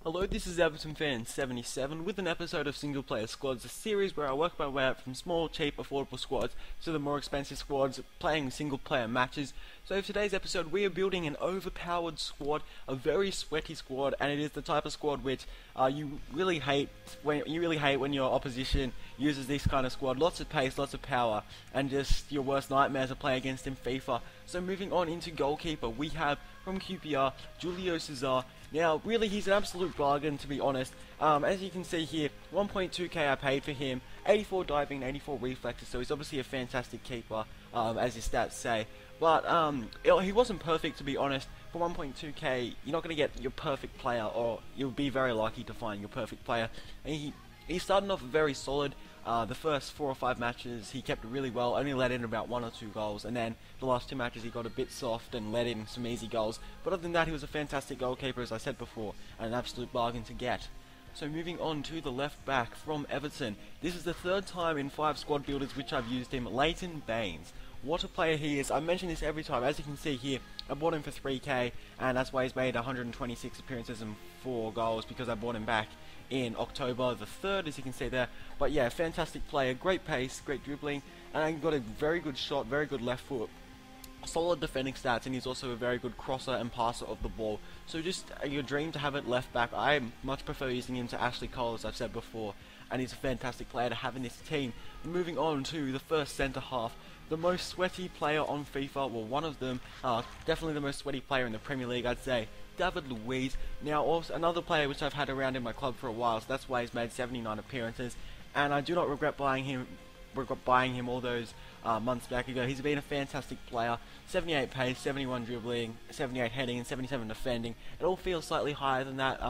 Hello, this is Everton Fan 77 with an episode of Single Player Squads, a series where I work my way up from small, cheap, affordable squads to the more expensive squads playing single player matches. So for today's episode we are building an overpowered squad, a very sweaty squad, and it is the type of squad which you really hate when your opposition uses this kind of squad. Lots of pace, lots of power, and just your worst nightmare to play against in FIFA. So moving on into goalkeeper, we have from QPR, Cesar. Now, really, he's an absolute bargain, to be honest. As you can see here, 1.2k I paid for him, 84 diving, 84 reflexes, so he's obviously a fantastic keeper, as his stats say. But he wasn't perfect, to be honest. For 1.2k, you're not going to get your perfect player, or you'll be very lucky to find your perfect player. And he started off very solid. The first 4 or 5 matches he kept it really well, only let in about 1 or 2 goals, and then the last 2 matches he got a bit soft and let in some easy goals. But other than that, he was a fantastic goalkeeper, as I said before, and an absolute bargain to get. So moving on to the left back from Everton, this is the 3rd time in 5 squad builders which I've used him, Baines. What a player he is. I mention this every time. As you can see here, I bought him for 3k, and that's why he's made 126 appearances and 4 goals, because I bought him back in October the 3rd, as you can see there. But yeah, fantastic player, great pace, great dribbling, and got a very good shot, very good left foot, solid defending stats, and he's also a very good crosser and passer of the ball. So just your dream to have it left back. I much prefer using him to Ashley Cole, as I've said before, and he's a fantastic player to have in this team. Moving on to the first centre half, the most sweaty player on FIFA, well, one of them, definitely the most sweaty player in the Premier League, I'd say, David Luiz. Now, also another player which I've had around in my club for a while, so that's why he's made 79 appearances, and I do not regret buying him all those months back ago. He's been a fantastic player. 78 pace, 71 dribbling, 78 heading, and 77 defending. It all feels slightly higher than that.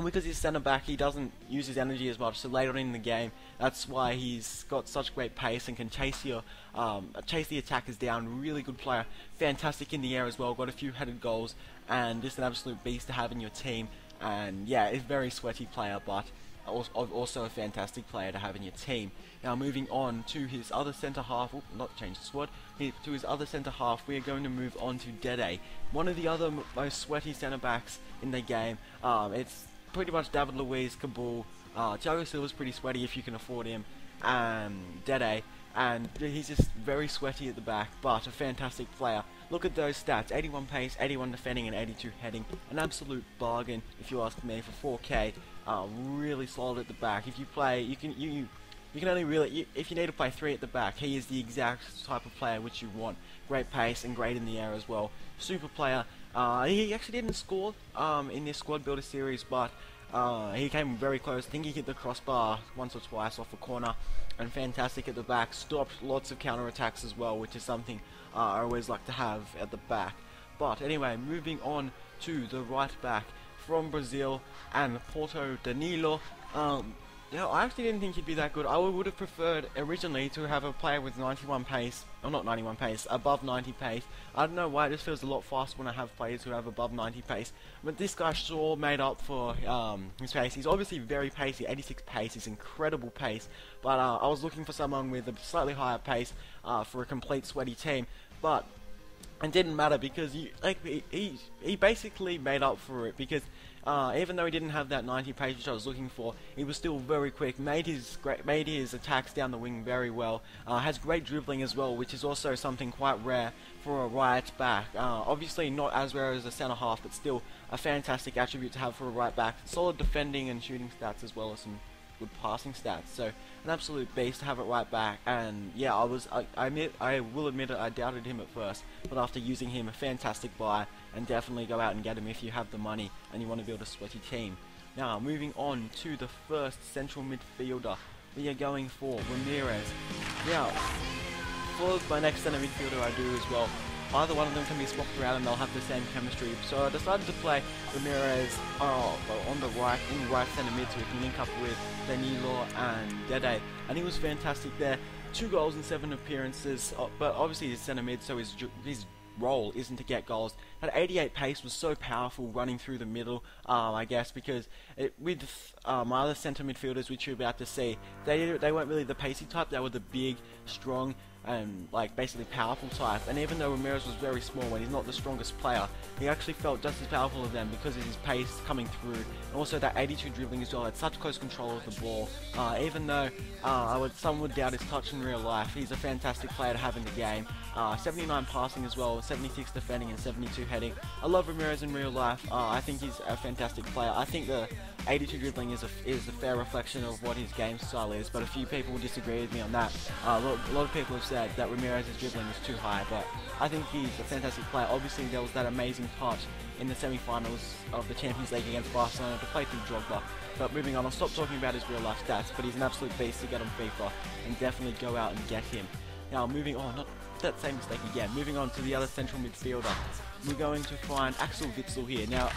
Because he's centre back, he doesn't use his energy as much, so later on in the game, that's why he's got such great pace and can chase the attackers down. Really good player, fantastic in the air as well, got a few headed goals, and just an absolute beast to have in your team. And yeah, a very sweaty player, but also a fantastic player to have in your team. Now moving on to his other centre half, not change the squad, to his other centre half, we are going to move on to Dede, one of the other most sweaty centre backs in the game. It's pretty much David Luiz, Kabul, Thiago Silva's pretty sweaty if you can afford him, and Dede, and he's just very sweaty at the back, but a fantastic player. Look at those stats, 81 pace, 81 defending, and 82 heading. An absolute bargain, if you ask me, for 4k. Really solid at the back. If you play, you can only really, if you need to play 3 at the back, he is the exact type of player which you want. Great pace and great in the air as well. Super player. He actually didn't score in this squad builder series, but he came very close. I think he hit the crossbar once or twice off a corner, and fantastic at the back. Stopped lots of counter attacks as well, which is something I always like to have at the back. But anyway, moving on to the right back from Brazil and Porto, Danilo. I actually didn't think he'd be that good. I would have preferred originally to have a player with 91 pace, or not 91 pace, above 90 pace. I don't know why, it just feels a lot faster when I have players who have above 90 pace. But this guy sure made up for his pace. He's obviously very pacey, 86 pace is incredible pace. But I was looking for someone with a slightly higher pace for a complete sweaty team. But it didn't matter, because he basically made up for it, because even though he didn't have that 90 pace which I was looking for, he was still very quick, made his attacks down the wing very well, has great dribbling as well, which is also something quite rare for a right back. Obviously not as rare as a centre half, but still a fantastic attribute to have for a right back. Solid defending and shooting stats, as well as some good passing stats, so an absolute beast to have it right back. And yeah, I will admit it, I doubted him at first, but after using him, a fantastic buy, and definitely go out and get him if you have the money and you want to build a sweaty team. Now moving on to the first central midfielder, we are going for Ramires. Now, for my next centre midfielder I do as well. Either one of them can be swapped around and they'll have the same chemistry. So I decided to play Ramires on the right, in right centre mid, so he can link up with Danilo and Dede. And he was fantastic there. 2 goals and 7 appearances, but obviously he's centre mid, so his role isn't to get goals. That 88 pace was so powerful running through the middle, I guess, because with my other centre midfielders which you're about to see, they weren't really the pacey type. They were the big, strong, like basically powerful type. And even though Ramires was very small and he's not the strongest player, he actually felt just as powerful as them because of his pace coming through, and also that 82 dribbling as well. Had such close control of the ball. Even though some would doubt his touch in real life, he's a fantastic player to have in the game. 79 passing as well, 76 defending and 72 heading. I love Ramires in real life. I think he's a fantastic player. I think the 82 dribbling is a fair reflection of what his game style is, but a few people will disagree with me on that. A lot of people have said that Ramires' dribbling is too high, but I think he's a fantastic player. Obviously, there was that amazing touch in the semi-finals of the Champions League against Barcelona to play through Drogba. But moving on, I'll stop talking about his real life stats, but he's an absolute beast to get on FIFA, and definitely go out and get him. Now, moving on, not that same mistake again, moving on to the other central midfielder. We're going to find Witsel here. Now,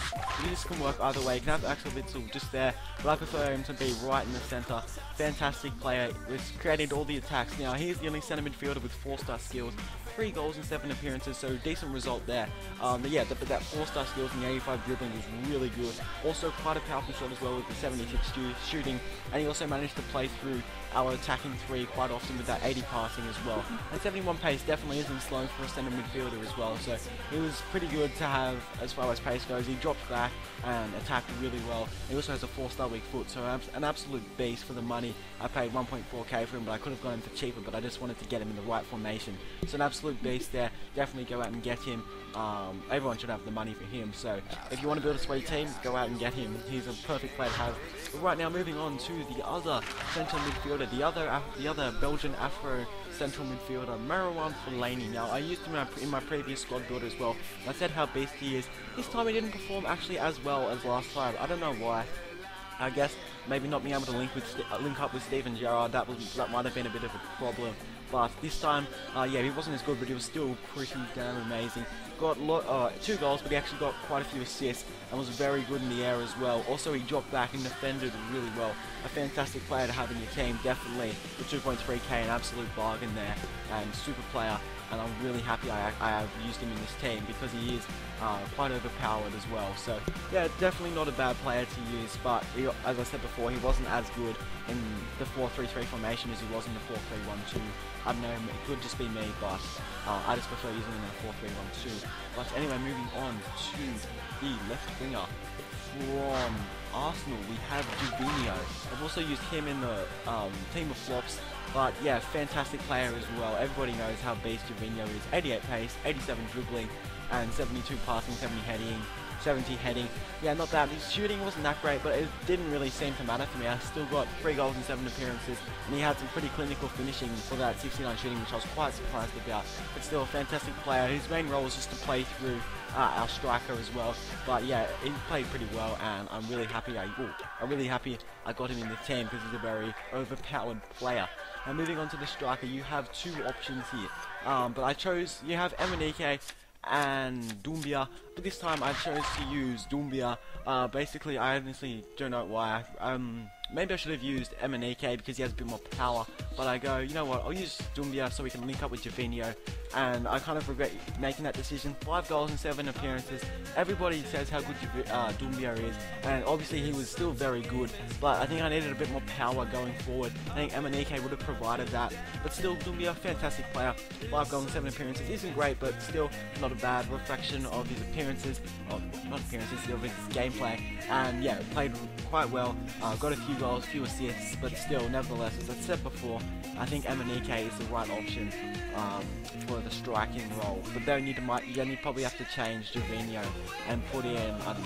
this can work either way. You can have Witsel just there, but I prefer him to be right in the centre. Fantastic player, he's created all the attacks. Now, he's the only centre midfielder with 4-star skills, 3 goals and 7 appearances, so decent result there. But yeah, but that 4-star skills and the 85 dribbling was really good. Also, quite a powerful shot as well with the 76 shooting, and he also managed to play through our attacking 3 quite often with that 80 passing as well. And 71 pace definitely isn't slow for a centre midfielder as well, so he was pretty good to have as far as pace goes. He dropped back and attacked really well. He also has a 4-star weak foot, so an absolute beast for the money. I paid 1.4k for him, but I could have gone him for cheaper, but I just wanted to get him in the right formation. So an absolute beast there. Definitely go out and get him. Everyone should have the money for him, so if you want to build a sweet team, go out and get him. He's a perfect player to have. But right now, moving on to the other central midfielder, the other Belgian Afro central midfielder, Fellaini. Now, I used him in my previous squad builder as well. I said how beast he is. This time he didn't perform actually as well as last time. I don't know why. I guess maybe not being able to link up with Steven Gerrard, that might have been a bit of a problem. But this time, yeah, he wasn't as good, but he was still pretty damn amazing. Got 2 goals, but he actually got quite a few assists and was very good in the air as well. Also, he dropped back and defended really well. A fantastic player to have in your team, definitely. With 2.3k, an absolute bargain there, and super player. And I'm really happy I have used him in this team because he is quite overpowered as well. So yeah, definitely not a bad player to use, but he, as I said before, he wasn't as good in the 4-3-3 formation as he was in the 4-3-1-2. I don't know, it could just be me, but I just prefer using him in the 4-3-1-2. But anyway, moving on to the left winger from Arsenal, we have Gervinho. I've also used him in the team of flops. But yeah, fantastic player as well. Everybody knows how beast Gervinho is. 88 pace, 87 dribbling, and 72 passing, 70 heading. Yeah, not bad. His shooting wasn't that great, but it didn't really seem to matter to me. I still got 3 goals and 7 appearances, and he had some pretty clinical finishing for that 69 shooting, which I was quite surprised about. But still, a fantastic player. His main role was just to play through our striker as well. But yeah, he played pretty well, and I'm really happy I got him in the team because he's a very overpowered player. Now moving on to the striker, you have 2 options here. But you have Emineke and Doumbia, but this time I chose to use Doumbia. Basically, I honestly don't know why. Maybe I should have used Emineke because he has a bit more power, but I go, you know what, I'll use Doumbia so we can link up with Gervinho, and I kind of regret making that decision. 5 goals and 7 appearances. Everybody says how good Doumbia is, and obviously he was still very good, but I think I needed a bit more power going forward. I think Emineke would have provided that, but still, Doumbia, fantastic player. 5 goals and 7 appearances isn't great, but still not a bad reflection of his appearances, of his gameplay, and yeah, played quite well, got a few goals, few assists, but still, nevertheless, as I said before, I think Emineke is the right option for the striking role. But then you probably have to change Gervinho and put in, I don't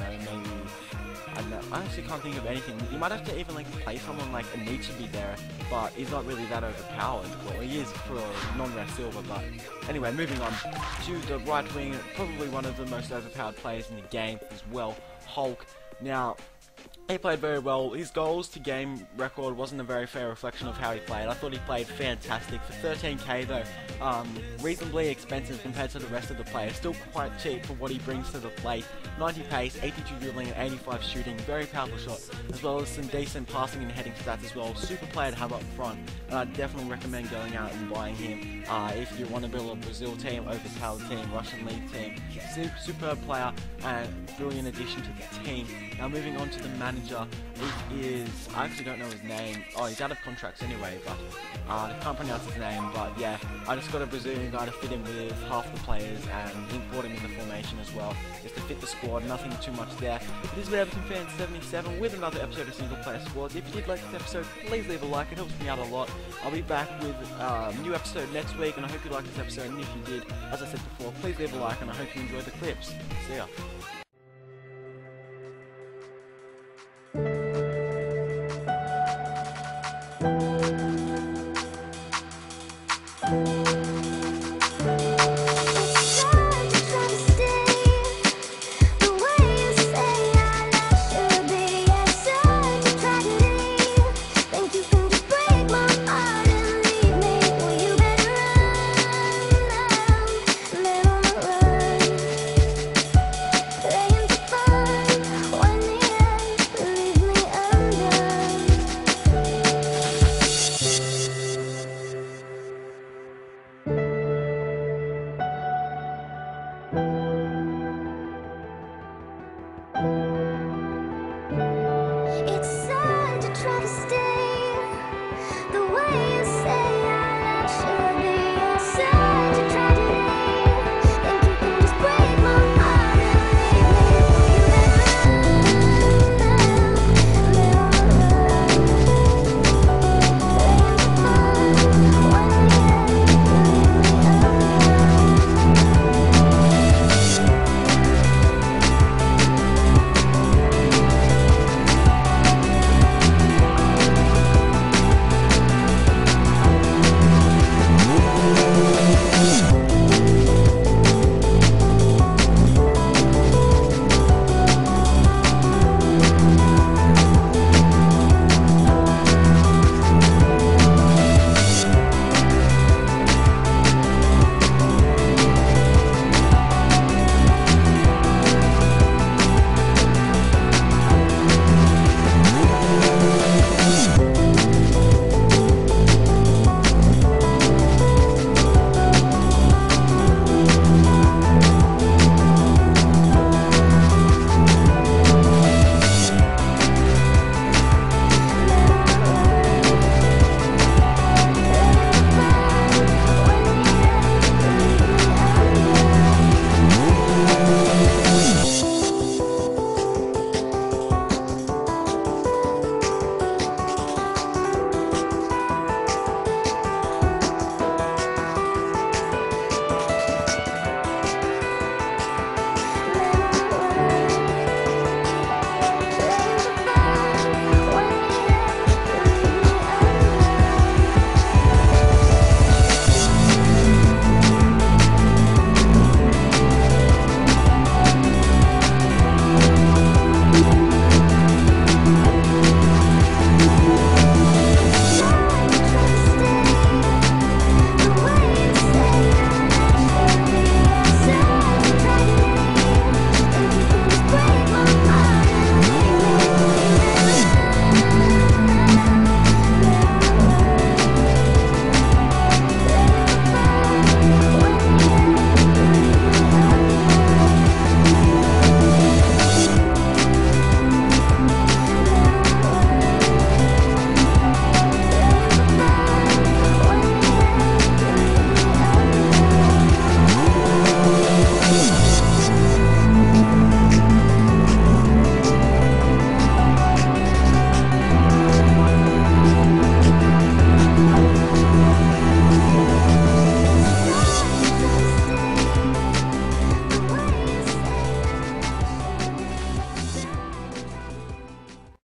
know, I actually can't think of anything. You might have to even play someone like Ivory there, but he's not really that overpowered. Well, he is for non-rare silver, but anyway, moving on to the right wing, probably one of the most overpowered players in the game as well, Hulk. Now, he played very well. His goals to game record wasn't a very fair reflection of how he played. I thought he played fantastic. For 13k though, reasonably expensive compared to the rest of the players. Still quite cheap for what he brings to the plate. 90 pace, 82 dribbling and 85 shooting. Very powerful shot, as well as some decent passing and heading stats as well. Super player to have up front, and I definitely recommend going out and buying him if you want to build a Brazil team, overpowered team, Russian league team. Superb player and brilliant addition to the team. Now moving on to the manager. manager. It is, I actually don't know his name. Oh, he's out of contracts anyway, but I can't pronounce his name. But yeah, I just got a Brazilian guy to fit in with half the players and import him in the formation as well, just to fit the squad. Nothing too much there. This is Everton Fan 77 with another episode of Single Player Sqauds. If you did like this episode, please leave a like. It helps me out a lot. I'll be back with a new episode next week, and I hope you liked this episode. And if you did, as I said before, please leave a like, and I hope you enjoyed the clips. See ya. It's sad to try to stay